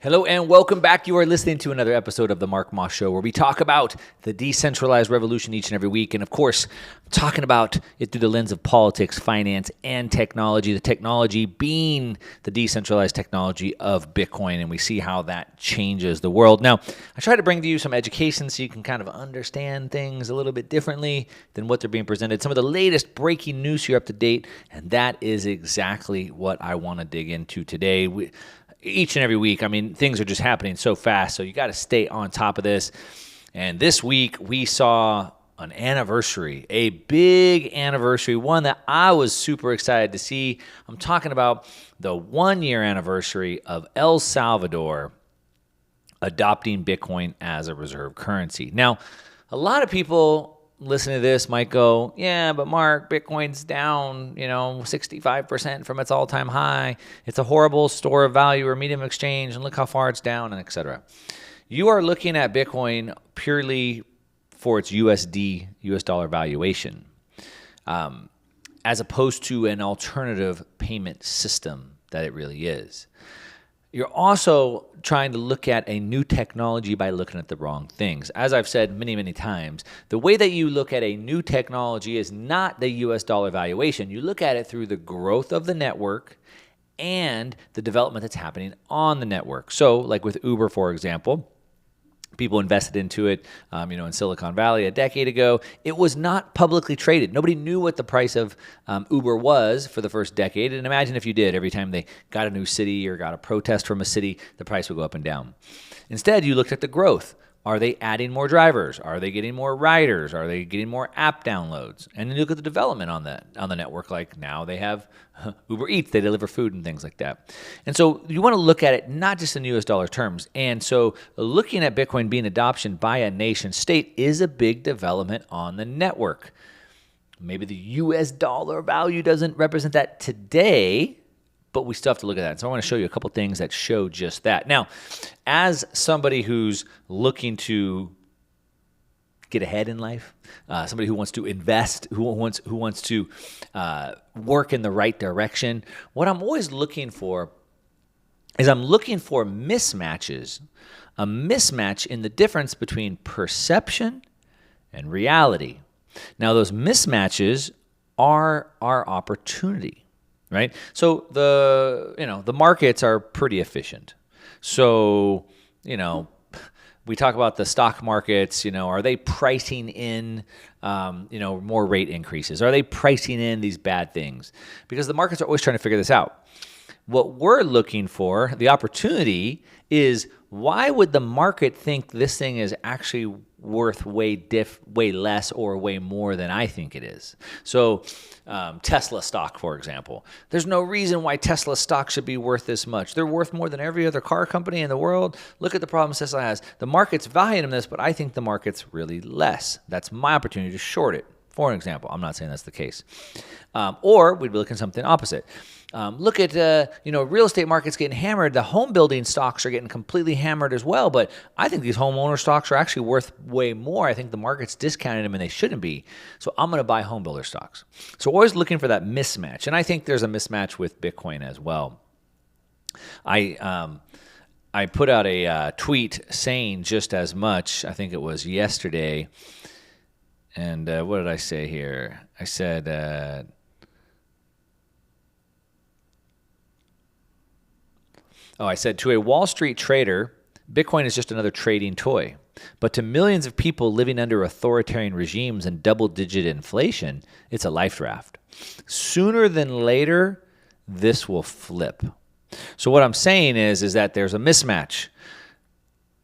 Hello and welcome back. You are listening to another episode of The Mark Moss Show, where we talk about the decentralized revolution each and every week. And of course, I'm talking about it through the lens of politics, finance, and technology. The technology being the decentralized technology of Bitcoin. And we see how that changes the world. Now, I try to bring to you some education so you can kind of understand things a little bit differently than what they're being presented. Some of the latest breaking news here up to date. And that is exactly what I want to dig into today. Each and every week, I mean, things are just happening so fast, so you got to stay on top of this. And this week, we saw an anniversary, a big anniversary, one that I was super excited to see. I'm talking about the 1-year anniversary of El Salvador adopting Bitcoin as a reserve currency. Now, a lot of people listening to this might go, yeah, but Mark, Bitcoin's down, 65% from its all-time high. It's a horrible store of value or medium of exchange, and look how far it's down, and et cetera. You are looking at Bitcoin purely for its USD, US dollar valuation, as opposed to an alternative payment system that it really is. You're also trying to look at a new technology by looking at the wrong things. As I've said many, many times, the way that you look at a new technology is not the US dollar valuation. You look at it through the growth of the network and the development that's happening on the network. So like with Uber, for example, people invested into it, in Silicon Valley a decade ago. It was not publicly traded. Nobody knew what the price of Uber was for the first decade. And imagine if you did. Every time they got a new city or got a protest from a city, the price would go up and down. Instead, you looked at the growth. Are they adding more drivers? Are they getting more riders? Are they getting more app downloads? And then you look at the development on the network. Like now they have Uber Eats, they deliver food and things like that. And so you want to look at it not just in US dollar terms. And so looking at Bitcoin being adoption by a nation state is a big development on the network. Maybe the US dollar value doesn't represent that today, but we still have to look at that. So I want to show you a couple things that show just that. Now, as somebody who's looking to get ahead in life, somebody who wants to invest, who wants to work in the right direction, what I'm always looking for is I'm looking for mismatches, a mismatch in the difference between perception and reality. Now, those mismatches are our opportunity. Right? So the markets are pretty efficient. So, we talk about the stock markets, are they pricing in, more rate increases? Are they pricing in these bad things? Because the markets are always trying to figure this out. What we're looking for, the opportunity, is why would the market think this thing is actually worth way less or way more than I think it is? So Tesla stock, for example. There's no reason why Tesla stock should be worth this much. They're worth more than every other car company in the world. Look at the problems Tesla has. The market's valuing this, but I think the market's really less. That's my opportunity to short it, for example. I'm not saying that's the case. Or we'd be looking at something opposite. Look at, real estate markets getting hammered. The home building stocks are getting completely hammered as well. But I think these homeowner stocks are actually worth way more. I think the market's discounting them and they shouldn't be. So I'm going to buy home builder stocks. So always looking for that mismatch. And I think there's a mismatch with Bitcoin as well. I put out a tweet saying just as much. I think it was yesterday. And what did I say here? I said... I said, to a Wall Street trader, Bitcoin is just another trading toy. But to millions of people living under authoritarian regimes and double-digit inflation, it's a life raft. Sooner than later, this will flip. So what I'm saying is that there's a mismatch.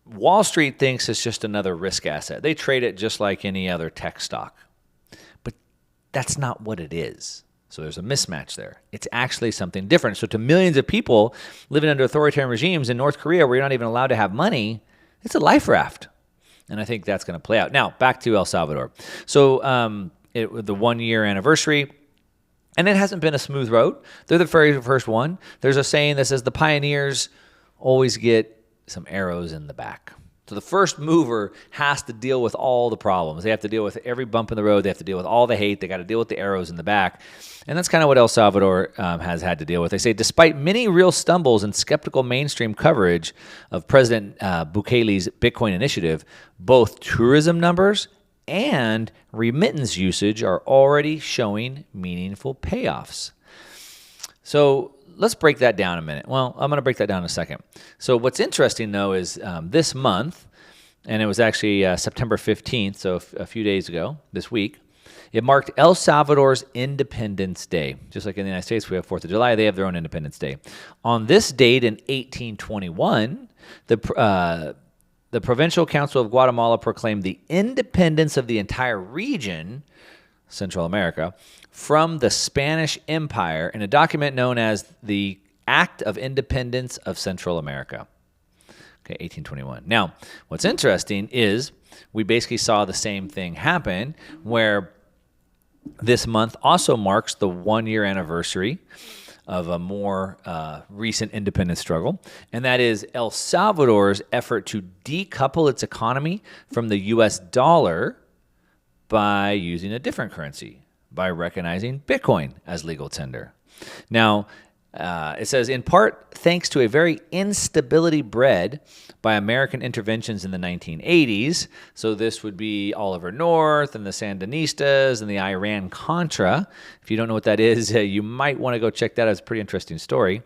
Wall Street thinks it's just another risk asset. They trade it just like any other tech stock. But that's not what it is. So there's a mismatch there. It's actually something different. So to millions of people living under authoritarian regimes in North Korea where you're not even allowed to have money, it's a life raft. And I think that's going to play out. Now, back to El Salvador. So the 1-year anniversary, and it hasn't been a smooth road. They're the very first one. There's a saying that says the pioneers always get some arrows in the back. So the first mover has to deal with all the problems. They have to deal with every bump in the road. They have to deal with all the hate. They got to deal with the arrows in the back. And that's kind of what El Salvador has had to deal with. They say, despite many real stumbles and skeptical mainstream coverage of President Bukele's Bitcoin initiative, both tourism numbers and remittance usage are already showing meaningful payoffs. So let's break that down a minute. Well, I'm going to break that down in a second. So what's interesting, though, is this month, and it was actually September 15th, so a few days ago, this week, it marked El Salvador's Independence Day. Just like in the United States, we have 4th of July, they have their own Independence Day. On this date in 1821, the Provincial Council of Guatemala proclaimed the independence of the entire region, Central America, from the Spanish Empire in a document known as the Act of Independence of Central America. Okay, 1821. Now, what's interesting is we basically saw the same thing happen where this month also marks the 1-year anniversary of a more recent independence struggle, and that is El Salvador's effort to decouple its economy from the U.S. dollar by using a different currency, by recognizing Bitcoin as legal tender. Now, it says, in part, thanks to a very instability bred by American interventions in the 1980s. So this would be Oliver North and the Sandinistas and the Iran-Contra. If you don't know what that is, you might want to go check that out. It's a pretty interesting story.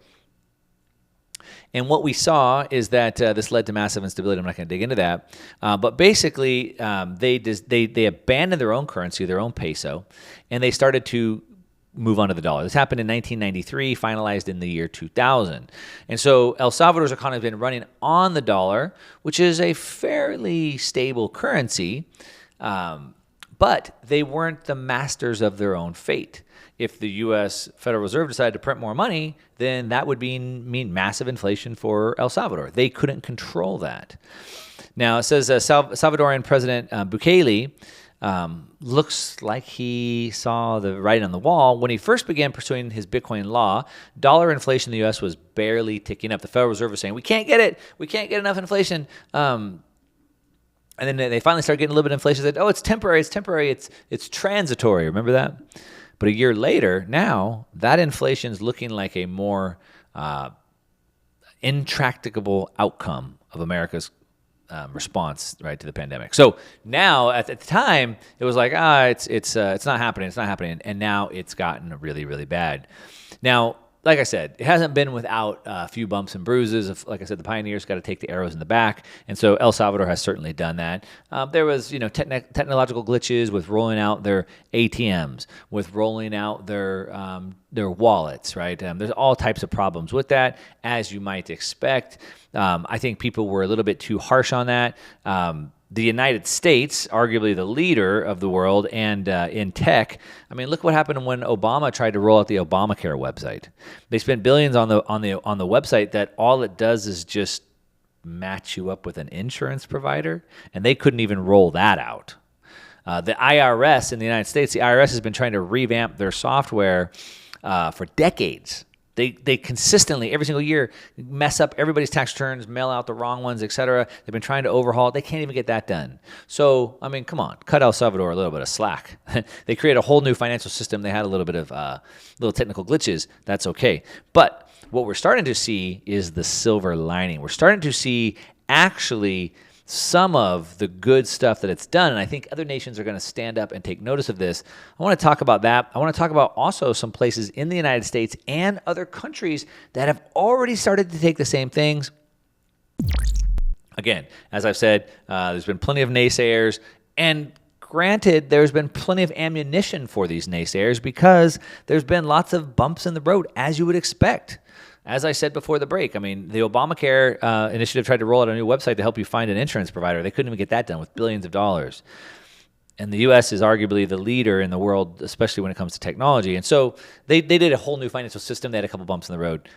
And what we saw is that this led to massive instability. I'm not going to dig into that. But basically, they abandoned their own currency, their own peso, and they started to move on to the dollar. This happened in 1993, finalized in the year 2000. And so El Salvador's economy has been running on the dollar, which is a fairly stable currency, but they weren't the masters of their own fate. If the U.S. Federal Reserve decided to print more money, then that would mean massive inflation for El Salvador. They couldn't control that. Now, it says Salvadoran President Bukele looks like he saw the writing on the wall. When he first began pursuing his Bitcoin law, dollar inflation in the U.S. was barely ticking up. The Federal Reserve was saying, we can't get it. We can't get enough inflation. And then they finally started getting a little bit of inflation. They said, oh, it's temporary. It's temporary. It's transitory. Remember that? But a year later, now, that inflation is looking like a more intractable outcome of America's response, right, to the pandemic. So now, at the time, it was like, it's not happening, and now it's gotten really, really bad. Now, like I said, it hasn't been without a few bumps and bruises. Like I said, the pioneers got to take the arrows in the back, and so El Salvador has certainly done that. There was, technological glitches with rolling out their ATMs, with rolling out their wallets, right? There's all types of problems with that, as you might expect. I think people were a little bit too harsh on that. The United States, arguably the leader of the world and in tech, I mean, look what happened when Obama tried to roll out the Obamacare website. They spent billions on the website that all it does is just match you up with an insurance provider, and they couldn't even roll that out. The IRS in the United States, the IRS has been trying to revamp their software for decades. They consistently, every single year, mess up everybody's tax returns, mail out the wrong ones, etc. They've been trying to overhaul it. They can't even get that done. So, I mean, come on, cut El Salvador a little bit of slack. They create a whole new financial system. They had a little bit of little technical glitches. That's okay. But what we're starting to see is the silver lining. We're starting to see actually some of the good stuff that it's done, and I think other nations are going to stand up and take notice of this. I want to talk about that. I want to talk about also some places in the United States and other countries that have already started to take the same things. Again, as I've said, there's been plenty of naysayers, and granted, there's been plenty of ammunition for these naysayers because there's been lots of bumps in the road, as you would expect. As I said before the break, I mean, the Obamacare initiative tried to roll out a new website to help you find an insurance provider. They couldn't even get that done with billions of dollars. And the U.S. is arguably the leader in the world, especially when it comes to technology. And so they did a whole new financial system. They had a couple bumps in the road.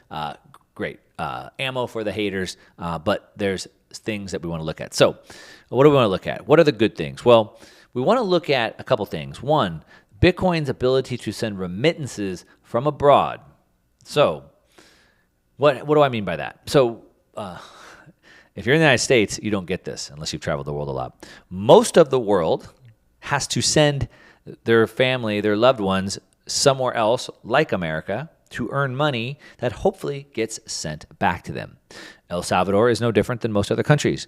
Great. Ammo for the haters, but there's things that we want to look at. So what do we want to look at? What are the good things? Well, we want to look at a couple things. One, Bitcoin's ability to send remittances from abroad. So what do I mean by that? So if you're in the United States, you don't get this unless you've traveled the world a lot. Most of the world has to send their family, their loved ones, somewhere else, like America, to earn money that hopefully gets sent back to them. El Salvador is no different than most other countries.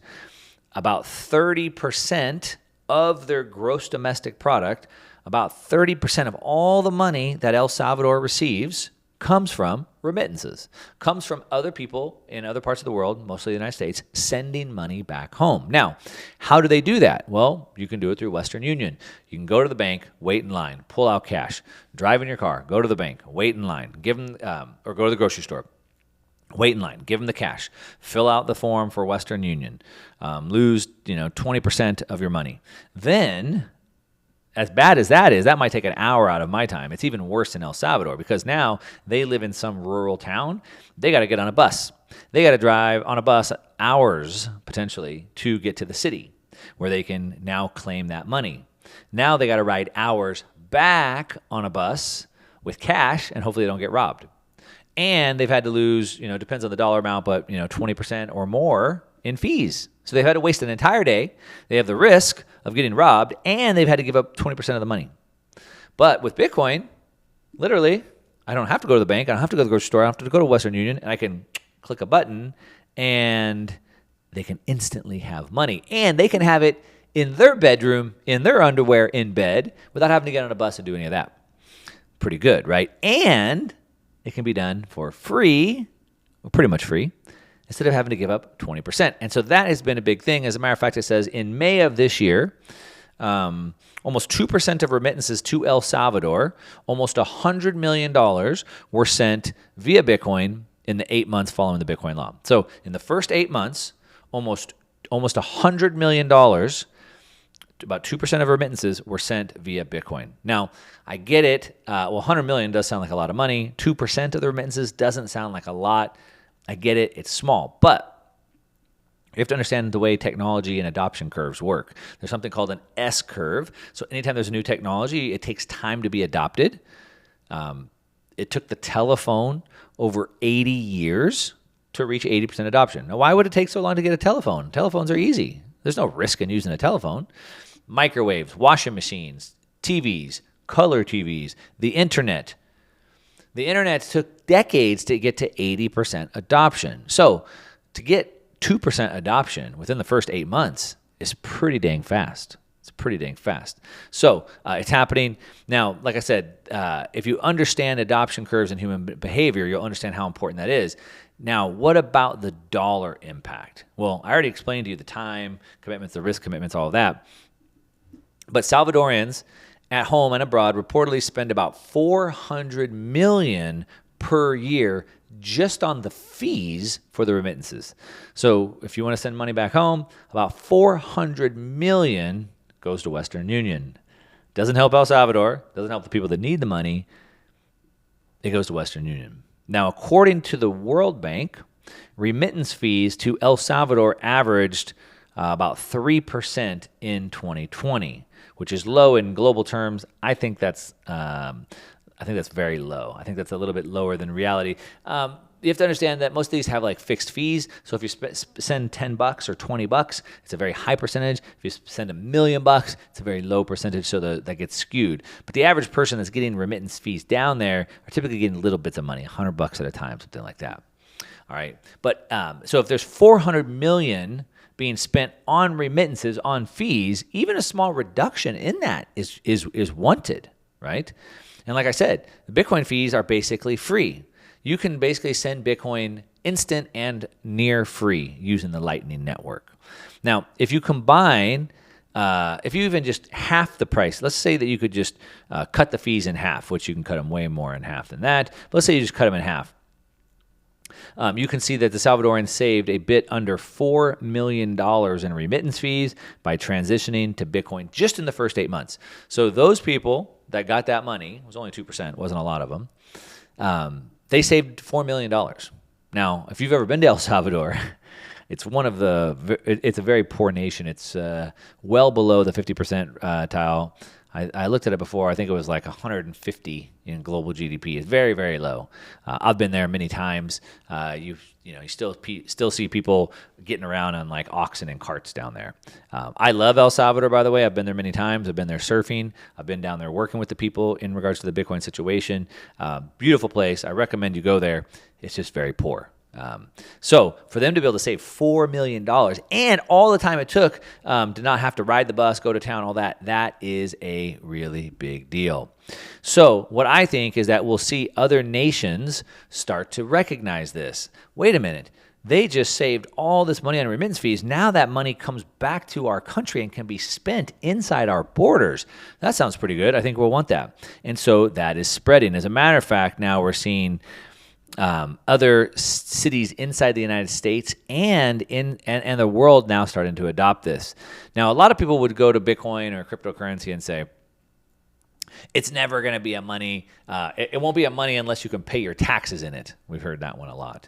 About 30% of their gross domestic product, about 30% of all the money that El Salvador receives comes from remittances, comes from other people in other parts of the world, mostly the United States, sending money back home. Now, how do they do that? Well, you can do it through Western Union. You can go to the bank, wait in line, pull out cash, drive in your car, go to the bank, wait in line, give them, or go to the grocery store, wait in line, give them the cash, fill out the form for Western Union, lose 20% of your money. Then, as bad as that is, that might take an hour out of my time. It's even worse in El Salvador because now they live in some rural town. They got to get on a bus. They got to drive on a bus hours, potentially, to get to the city where they can now claim that money. Now they got to ride hours back on a bus with cash, and hopefully they don't get robbed. And they've had to lose, depends on the dollar amount, but 20% or more in fees. So they've had to waste an entire day. They have the risk of getting robbed, and they've had to give up 20% of the money. But with Bitcoin, literally, I don't have to go to the bank. I don't have to go to the grocery store. I don't have to go to Western Union, and I can click a button, and they can instantly have money. And they can have it in their bedroom, in their underwear, in bed, without having to get on a bus and do any of that. Pretty good, right? And it can be done for free, or pretty much free, instead of having to give up 20%. And so that has been a big thing. As a matter of fact, it says in May of this year, almost 2% of remittances to El Salvador, almost $100 million were sent via Bitcoin in the 8 months following the Bitcoin law. So in the first 8 months, almost $100 million, about 2% of remittances were sent via Bitcoin. Now, I get it. 100 million does sound like a lot of money. 2% of the remittances doesn't sound like a lot. I get it. It's small. But you have to understand the way technology and adoption curves work. There's something called an S curve. So anytime there's a new technology, it takes time to be adopted. It took the telephone over 80 years to reach 80% adoption. Now, why would it take so long to get a telephone? Telephones are easy. There's no risk in using a telephone. Microwaves, washing machines, TVs, color TVs, the internet. The internet took decades to get to 80% adoption. So to get 2% adoption within the first 8 months is pretty dang fast. It's pretty dang fast. So it's happening. Now, like I said, if you understand adoption curves and human behavior, you'll understand how important that is. Now, what about the dollar impact? Well, I already explained to you the time commitments, the risk commitments, all of that. But Salvadorians at home and abroad reportedly spend about $400 million per year just on the fees for the remittances. So if you want to send money back home, about $400 million goes to Western Union. Doesn't help El Salvador, doesn't help the people that need the money. It goes to Western Union. Now, according to the World Bank, remittance fees to El Salvador averaged about 3% in 2020, which is low in global terms. I think that's very low. I think that's a little bit lower than reality. You have to understand that most of these have like fixed fees. So if you send $10 or $20, it's a very high percentage. If you send $1 million, it's a very low percentage, so that gets skewed. But the average person that's getting remittance fees down there are typically getting little bits of money, $100 at a time, something like that. All right. But so if there's $400 million being spent on remittances, on fees, even a small reduction in that is wanted, right? And like I said, the Bitcoin fees are basically free. You can basically send Bitcoin instant and near free using the Lightning Network. Now, if you combine, if you even just half the price, let's say that you could just cut the fees in half, which you can cut them way more in half than that. But let's say you just cut them in half. You can see that the Salvadorans saved a bit under $4 million in remittance fees by transitioning to Bitcoin just in the first 8 months. So those people that got that money, it was only 2%, wasn't a lot of them, they saved $4 million. Now, if you've ever been to El Salvador, It's it's a very poor nation. It's well below the 50 percentile. I looked at it before. I think it was like 150 in global GDP. It's very, very low. I've been there many times. You still see people getting around on like oxen and carts down there. I love El Salvador, by the way. I've been there many times. I've been there surfing. I've been down there working with the people in regards to the Bitcoin situation. Beautiful place. I recommend you go there. It's just very poor. So for them to be able to save $4 million and all the time it took to not have to ride the bus, go to town, all that, that is a really big deal. So what I think is that we'll see other nations start to recognize this. Wait a minute. They just saved all this money on remittance fees. Now that money comes back to our country and can be spent inside our borders. That sounds pretty good. I think we'll want that. And so that is spreading. As a matter of fact, now we're seeing other cities inside the United States and the world now starting to adopt this. Now, a lot of people would go to Bitcoin or cryptocurrency and say, it's never going to be a money. It won't be a money unless you can pay your taxes in it. We've heard that one a lot.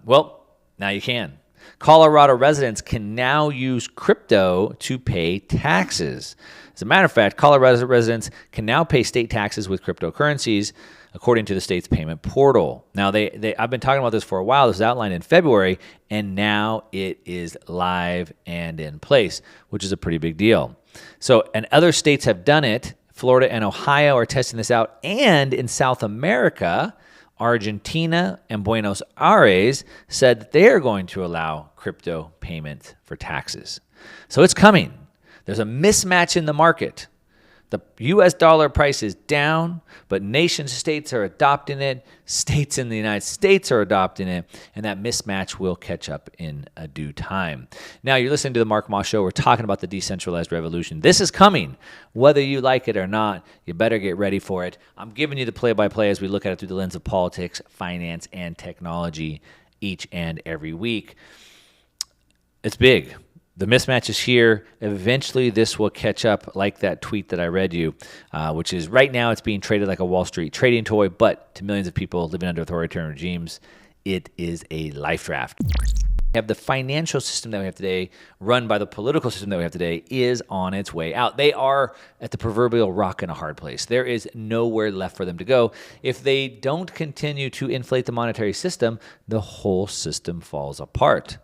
Well, now you can. Colorado residents can now use crypto to pay taxes. As a matter of fact, Colorado residents can now pay state taxes with cryptocurrencies, according to the state's payment portal. Now, I've been talking about this for a while. This was outlined in February, and now it is live and in place, which is a pretty big deal. So, and other states have done it. Florida and Ohio are testing this out. And in South America, Argentina and Buenos Aires said that they are going to allow crypto payment for taxes. So it's coming. There's a mismatch in the market. The U.S. dollar price is down, but nation states are adopting it. States in the United States are adopting it, and that mismatch will catch up in a due time. Now, you're listening to the Mark Moss Show. We're talking about the decentralized revolution. This is coming. Whether you like it or not, you better get ready for it. I'm giving you the play-by-play as we look at it through the lens of politics, finance, and technology each and every week. It's big. The mismatch is here. Eventually, this will catch up like that tweet that I read you, which is right now it's being traded like a Wall Street trading toy, but to millions of people living under authoritarian regimes, it is a life draft. We have the financial system that we have today, run by the political system that we have today, is on its way out. They are at the proverbial rock and a hard place. There is nowhere left for them to go. If they don't continue to inflate the monetary system, the whole system falls apart.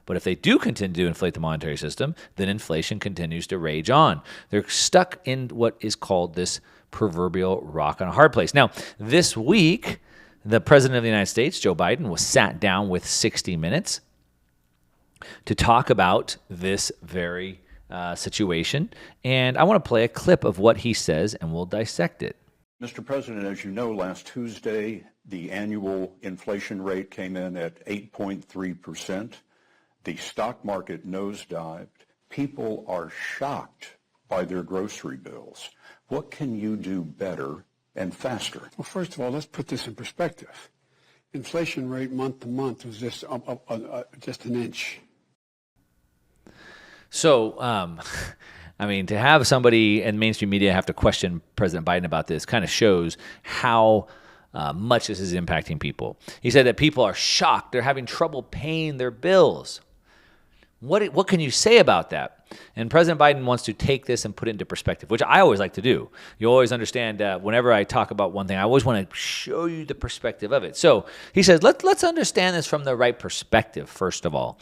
But if they do continue to inflate the monetary system, then inflation continues to rage on. They're stuck in what is called this proverbial rock and a hard place. Now, this week, the President of the United States, Joe Biden, was sat down with 60 Minutes to talk about this very situation. And I want to play a clip of what he says, and we'll dissect it. Mr. President, as you know, last Tuesday, the annual inflation rate came in at 8.3%. The stock market nosedived. People are shocked by their grocery bills. What can you do better and faster? Well, first of all, let's put this in perspective. Inflation rate month to month was just an inch. So, I mean, to have somebody in mainstream media have to question President Biden about this kind of shows how much this is impacting people. He said that people are shocked. They're having trouble paying their bills. What can you say about that? And President Biden wants to take this and put it into perspective, which I always like to do. You always understand whenever I talk about one thing, I always want to show you the perspective of it. So he says, let's understand this from the right perspective, first of all.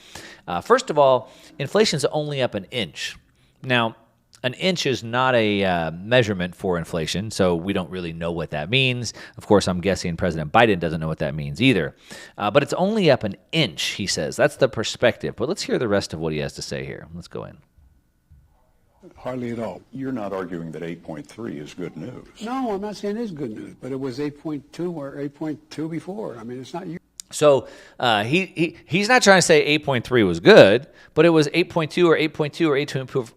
Inflation is only up an inch. Now, an inch is not a measurement for inflation, so we don't really know what that means. Of course, I'm guessing President Biden doesn't know what that means either. But it's only up an inch, he says. That's the perspective. But let's hear the rest of what he has to say here. Let's go in. Hardly at all. You're not arguing that 8.3 is good news. No, I'm not saying it's good news, but it was 8.2 or 8.2 before. I mean, it's not you. So he's not trying to say 8.3 was good, but it was 8.2 or 8.2 or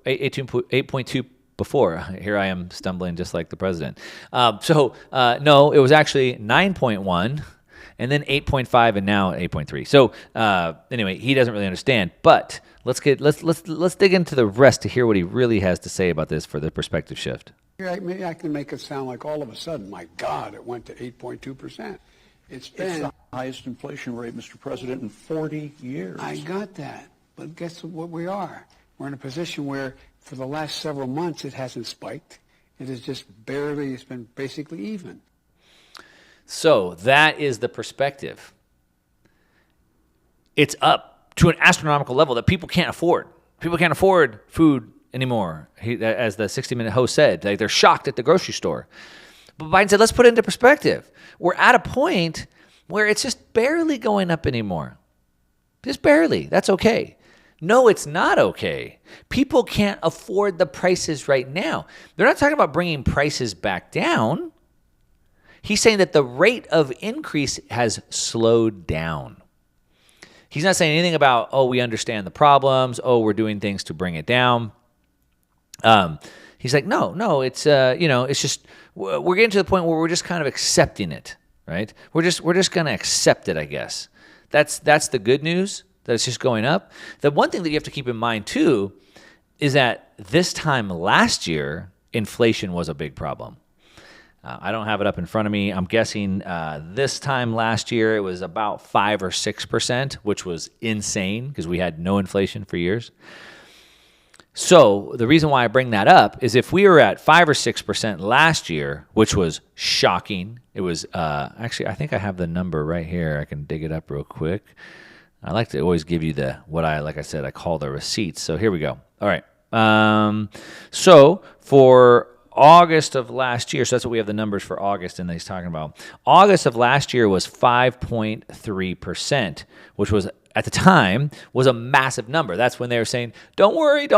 8.2 before. Here I am stumbling just like the president. No, it was actually 9.1 and then 8.5 and now 8.3. So anyway, he doesn't really understand, but let's dig into the rest to hear what he really has to say about this for the perspective shift. Maybe I can make it sound like all of a sudden, my God, it went to 8.2%. It's been highest inflation rate, Mr. President, in 40 years. I got that. But guess what we are? We're in a position where for the last several months it hasn't spiked. It is just barely, it's been basically even. So that is the perspective. It's up to an astronomical level that people can't afford. People can't afford food anymore, as the 60-Minute host said. Like, they're shocked at the grocery store. But Biden said, let's put it into perspective. We're at a point where it's just barely going up anymore. Just barely. That's okay. No, it's not okay. People can't afford the prices right now. They're not talking about bringing prices back down. He's saying that the rate of increase has slowed down. He's not saying anything about, oh, we understand the problems. Oh, we're doing things to bring it down. He's like, no, it's, it's just, we're getting to the point where we're just kind of accepting it, right? We're just going to accept it, I guess. That's the good news, that it's just going up. The one thing that you have to keep in mind, too, is that this time last year, inflation was a big problem. I don't have it up in front of me. I'm guessing this time last year it was about 5 or 6%, which was insane because we had no inflation for years. So the reason why I bring that up is if we were at 5 or 6% last year, which was shocking. It was actually, I think I have the number right here. I can dig it up real quick. I like to always give you like I said, I call the receipts. So here we go. All right. So for August of last year, so that's what we have the numbers for August, and he's talking about. August of last year was 5.3%, which was, at the time, was a massive number. That's when they were saying, don't worry,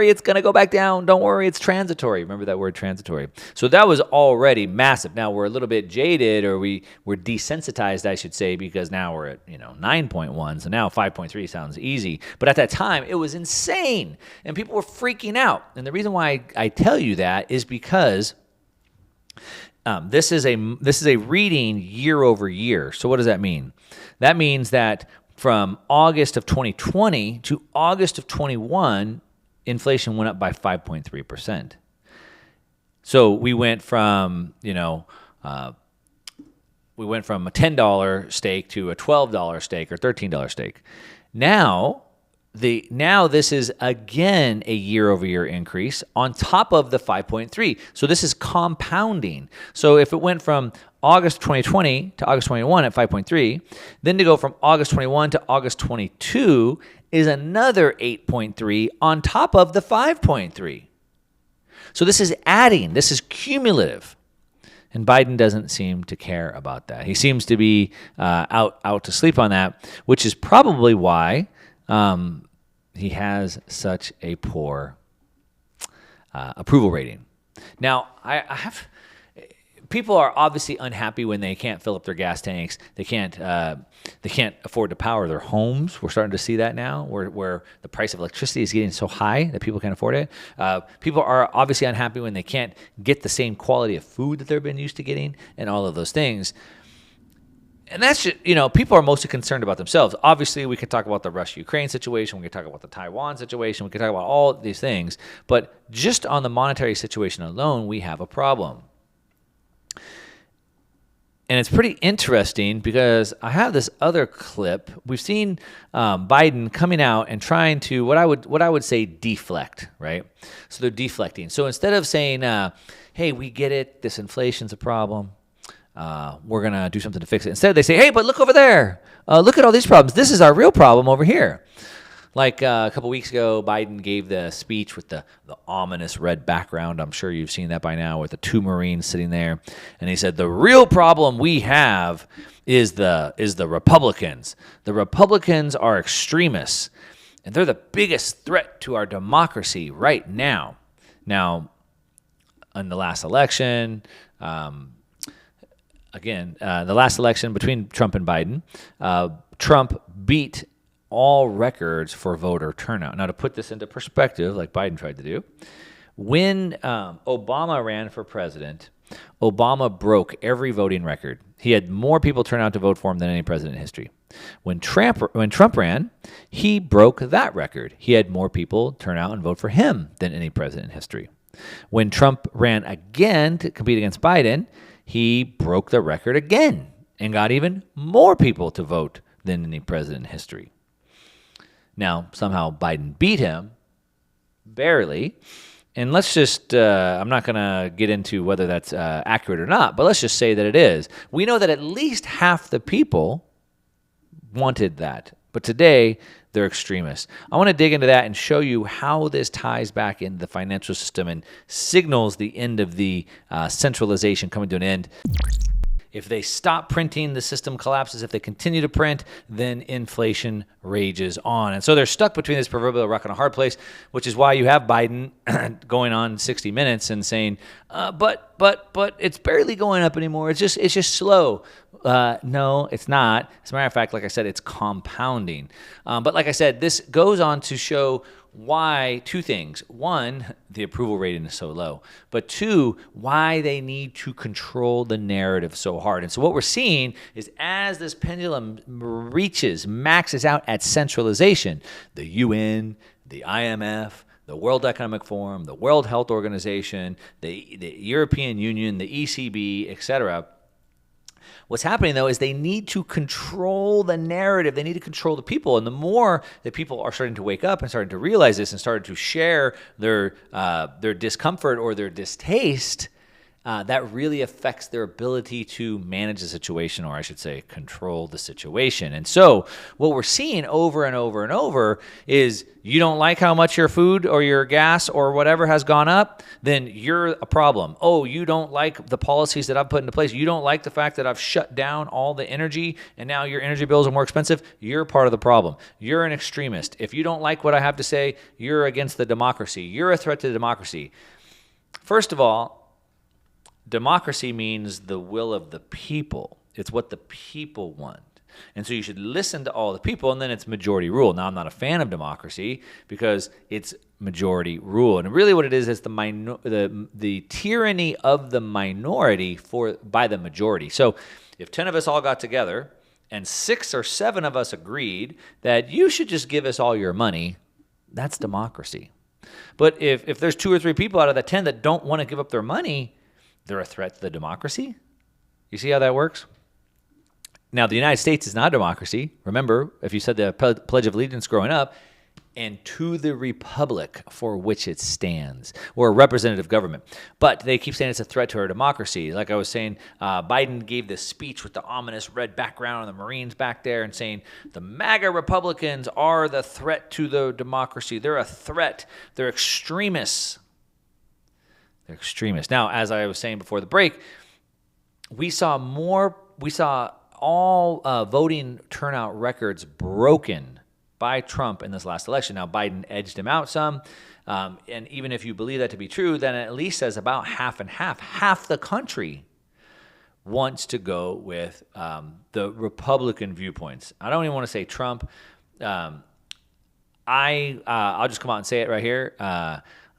it's going to go back down. Don't worry, it's transitory. Remember that word, transitory. So that was already massive. Now we're a little bit jaded, or we're desensitized, I should say, because now we're at 9.1. So now 5.3 sounds easy. But at that time, it was insane, and people were freaking out. And the reason why I tell you that is because this is a reading year over year. So what does that mean? That means that from August of 2020 to August of 21, inflation went up by 5.3%. So we went from, a $10 steak to a $12 steak or $13 steak. Now this is again a year-over-year increase on top of the 5.3. So this is compounding. So if it went from August 2020 to August 21 at 5.3, then to go from August 21 to August 22 is another 8.3 on top of the 5.3. So this is adding. This is cumulative. And Biden doesn't seem to care about that. He seems to be out to sleep on that, which is probably why he has such a poor approval rating. Now, people are obviously unhappy when they can't fill up their gas tanks. They can't afford to power their homes. We're starting to see that now, where the price of electricity is getting so high that people can't afford it. People are obviously unhappy when they can't get the same quality of food that they've been used to getting, and all of those things. And that's just, people are mostly concerned about themselves. Obviously, we could talk about the Russia-Ukraine situation. We could talk about the Taiwan situation. We could talk about all these things. But just on the monetary situation alone, we have a problem. And it's pretty interesting because I have this other clip. We've seen Biden coming out and trying to what I would say deflect, right? So they're deflecting. So instead of saying, "Hey, we get it. This inflation's a problem. We're gonna do something to fix it," instead they say, "Hey, but look over there. Look at all these problems. This is our real problem over here." Like a couple weeks ago, Biden gave the speech with the ominous red background. I'm sure you've seen that by now, with the two Marines sitting there. And he said, the real problem we have is the Republicans. The Republicans are extremists, and they're the biggest threat to our democracy right now. Now, in the last election, the last election between Trump and Biden, Trump beat all records for voter turnout. Now, to put this into perspective, like Biden tried to do, when Obama ran for president, Obama broke every voting record. He had more people turn out to vote for him than any president in history. When Trump ran, he broke that record. He had more people turn out and vote for him than any president in history. When Trump ran again to compete against Biden, he broke the record again. and got even more people to vote than any president in history. Now, somehow Biden beat him, barely. And let's just, I'm not going to get into whether that's accurate or not, but let's just say that it is. We know that at least half the people wanted that. But today, they're extremists. I want to dig into that and show you how this ties back into the financial system and signals the end of the centralization coming to an end. If they stop printing, the system collapses. If they continue to print, then inflation rages on. And so they're stuck between this proverbial rock and a hard place, which is why you have Biden going on 60 Minutes and saying, but it's barely going up anymore. It's just slow. No, it's not. As a matter of fact, like I said, it's compounding. But like I said, this goes on to show why two things. One, the approval rating is so low. But two, why they need to control the narrative so hard. And so what we're seeing is as this pendulum maxes out at centralization, the UN, the IMF, the World Economic Forum, the World Health Organization, the European Union, the ECB, etc. What's happening, though, is they need to control the narrative. They need to control the people. And the more that people are starting to wake up and starting to realize this and starting to share their discomfort or their distaste, that really affects their ability to manage the situation, or I should say control the situation. And so what we're seeing over and over and over is you don't like how much your food or your gas or whatever has gone up, then you're a problem. Oh, you don't like the policies that I've put into place. You don't like the fact that I've shut down all the energy and now your energy bills are more expensive. You're part of the problem. You're an extremist. If you don't like what I have to say, you're against the democracy. You're a threat to the democracy. First of all, democracy means the will of the people. It's what the people want. And so you should listen to all the people, and then it's majority rule. Now, I'm not a fan of democracy because it's majority rule. And really what it is the tyranny of the minority by the majority. So if 10 of us all got together and 6 or 7 of us agreed that you should just give us all your money, that's democracy. But if there's 2 or 3 people out of the 10 that don't want to give up their money, they're a threat to the democracy. You see how that works? Now, the United States is not a democracy. Remember, if you said the Pledge of Allegiance growing up, and to the republic for which it stands. We're a representative government. But they keep saying it's a threat to our democracy. Like I was saying, Biden gave this speech with the ominous red background and the Marines back there and saying the MAGA Republicans are the threat to the democracy. They're a threat. They're extremists. They're extremists. Now, as I was saying before the break, we saw all voting turnout records broken by Trump in this last election. Now, Biden edged him out some, and even if you believe that to be true, then it at least says about half and half. Half the country wants to go with the Republican viewpoints. I don't even want to say Trump. I'll just come out and say it right here.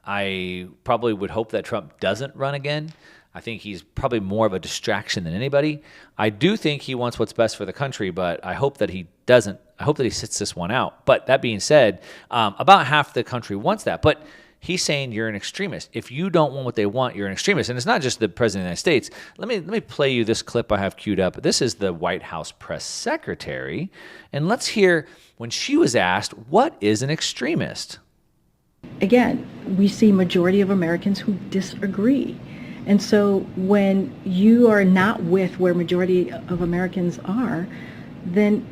I probably would hope that Trump doesn't run again. I think he's probably more of a distraction than anybody. I do think he wants what's best for the country, but I hope that he doesn't. I hope that he sits this one out. But that being said, about half the country wants that. But he's saying you're an extremist. If you don't want what they want, you're an extremist. And it's not just the president of the United States. Let me play you this clip I have queued up. This is the White House press secretary. And let's hear when she was asked, what is an extremist? Again, we see majority of Americans who disagree. And so when you are not with where majority of Americans are, then,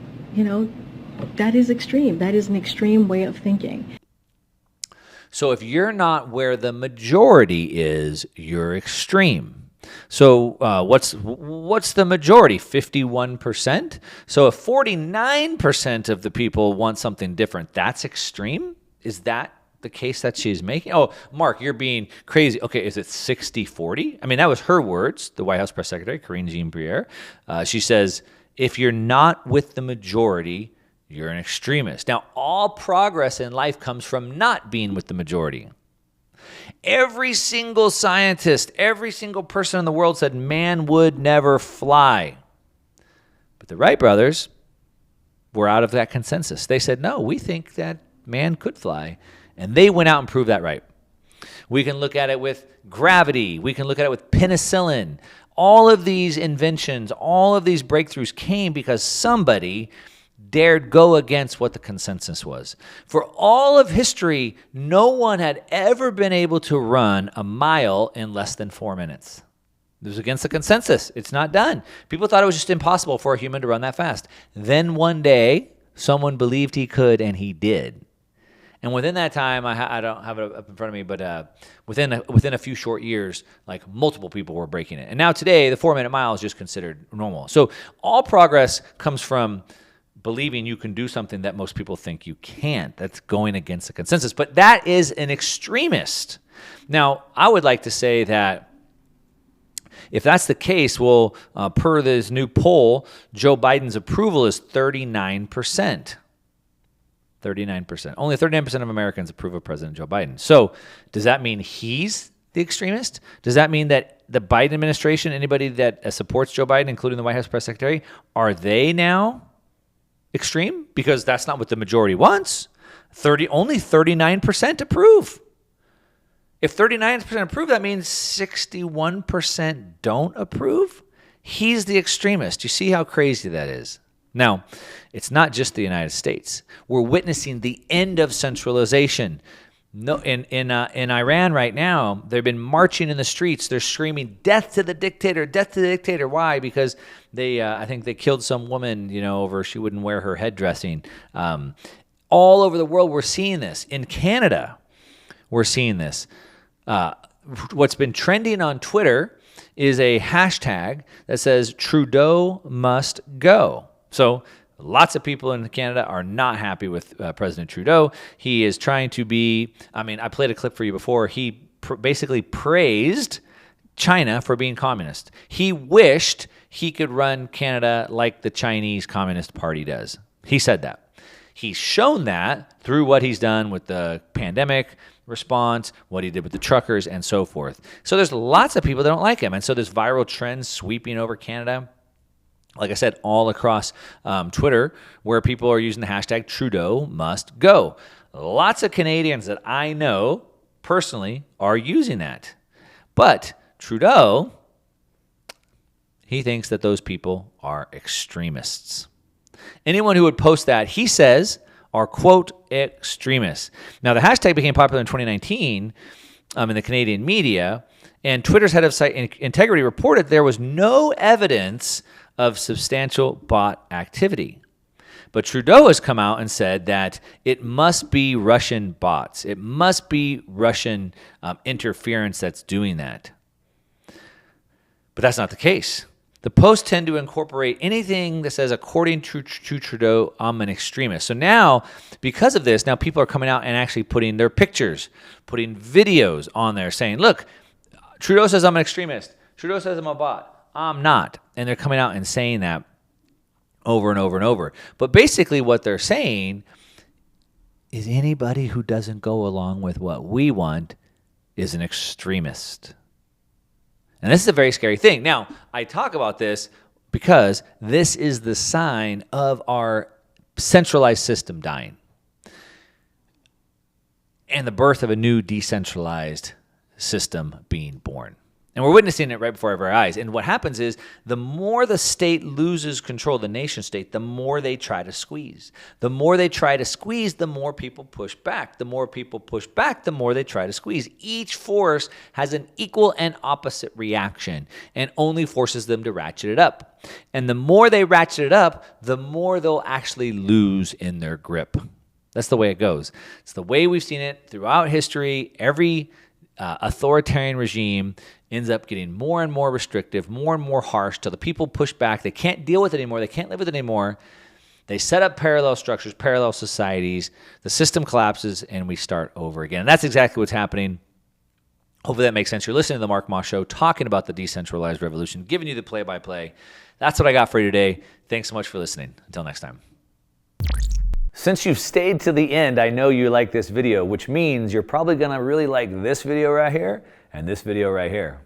that is extreme. That is an extreme way of thinking. So if you're not where the majority is, you're extreme. So what's the majority? 51%? So if 49% of the people want something different, that's extreme? Is that the case that she's making? Oh, Mark, you're being crazy. Okay, is it 60-40? I mean, that was her words, the White House press secretary, Karine Jean-Pierre. She says, if you're not with the majority, you're an extremist. Now, all progress in life comes from not being with the majority. Every single scientist, every single person in the world said man would never fly. But the Wright brothers were out of that consensus. They said, no, we think that man could fly. And they went out and proved that right. We can look at it with gravity. We can look at it with penicillin. all of these inventions, all of these breakthroughs came because somebody dared go against what the consensus was. For all of history, no one had ever been able to run a mile in less than 4 minutes. It was against the consensus. It's not done. People thought it was just impossible for a human to run that fast. Then one day, someone believed he could, and he did. And within that time, I don't have it up in front of me, but within a few short years, like multiple people were breaking it. And now today, the 4-minute mile is just considered normal. So all progress comes from believing you can do something that most people think you can't. That's going against the consensus. But that is an extremist. Now, I would like to say that if that's the case, well, per this new poll, Joe Biden's approval is 39%. 39%. Only 39% of Americans approve of President Joe Biden. So does that mean he's the extremist? Does that mean that the Biden administration, anybody that supports Joe Biden, including the White House press secretary, are they now extreme? Because that's not what the majority wants. Only 39% approve. If 39% approve, that means 61% don't approve. He's the extremist. You see how crazy that is? Now, it's not just the United States. We're witnessing the end of centralization. No, in Iran right now, they've been marching in the streets. They're screaming, "Death to the dictator! Death to the dictator!" Why? Because I think they killed some woman, over she wouldn't wear her head dressing. All over the world, we're seeing this. In Canada, we're seeing this. What's been trending on Twitter is a hashtag that says Trudeau must go. So lots of people in Canada are not happy with President Trudeau. He is trying to be, I played a clip for you before. He basically praised China for being communist. He wished he could run Canada like the Chinese Communist Party does. He said that. He's shown that through what he's done with the pandemic response, what he did with the truckers, and so forth. So there's lots of people that don't like him. And so there's viral trends sweeping over Canada. Like I said, all across Twitter, where people are using the hashtag Trudeau must go. Lots of Canadians that I know personally are using that. But Trudeau, he thinks that those people are extremists. Anyone who would post that, he says, are, quote, extremists. Now, the hashtag became popular in 2019 in the Canadian media, and Twitter's head of site integrity reported there was no evidence of substantial bot activity. But Trudeau has come out and said that it must be Russian bots. It must be Russian interference that's doing that. But that's not the case. The posts tend to incorporate anything that says, according to Trudeau, I'm an extremist. So now, because of this, now people are coming out and actually putting their pictures, putting videos on there saying, look, Trudeau says I'm an extremist. Trudeau says I'm a bot. I'm not. And they're coming out and saying that over and over and over. But basically what they're saying is anybody who doesn't go along with what we want is an extremist. And this is a very scary thing. Now, I talk about this because this is the sign of our centralized system dying and the birth of a new decentralized system being born. And we're witnessing it right before our eyes. And what happens is the more the state loses control, the nation state, the more they try to squeeze. The more they try to squeeze, the more people push back. The more people push back, the more they try to squeeze. Each force has an equal and opposite reaction and only forces them to ratchet it up. And the more they ratchet it up, the more they'll actually lose in their grip. That's the way it goes. It's the way we've seen it throughout history. Every authoritarian regime ends up getting more and more restrictive, more and more harsh, till the people push back. They can't deal with it anymore. They can't live with it anymore. They set up parallel structures, parallel societies. The system collapses, and we start over again. And that's exactly what's happening. Hopefully that makes sense. You're listening to The Mark Moss Show, talking about the decentralized revolution, giving you the play-by-play. That's what I got for you today. Thanks so much for listening. Until next time. Since you've stayed to the end, I know you like this video, which means you're probably going to really like this video right here and this video right here.